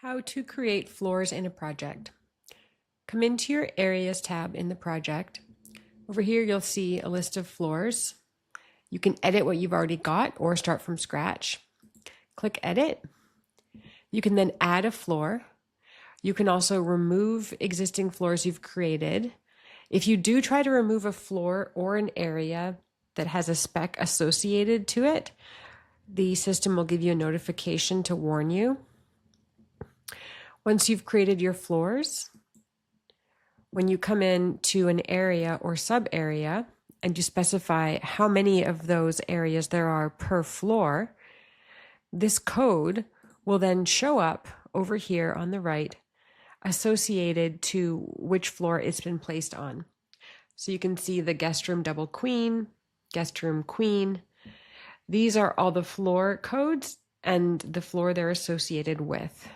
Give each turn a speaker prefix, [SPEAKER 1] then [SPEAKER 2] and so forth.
[SPEAKER 1] How to create floors in a project. Come into your Areas tab in the project. Over here you'll see a list of floors. You can edit what you've already got or start from scratch. Click Edit. You can then add a floor. You can also remove existing floors you've created. If you do try to remove a floor or an area that has a spec associated to it, the system will give you a notification to warn you. Once you've created your floors, when you come in to an area or sub area and you specify how many of those areas there are per floor, this code will then show up over here on the right associated to which floor it's been placed on. So you can see the guest room double queen, guest room queen. These are all the floor codes and the floor they're associated with.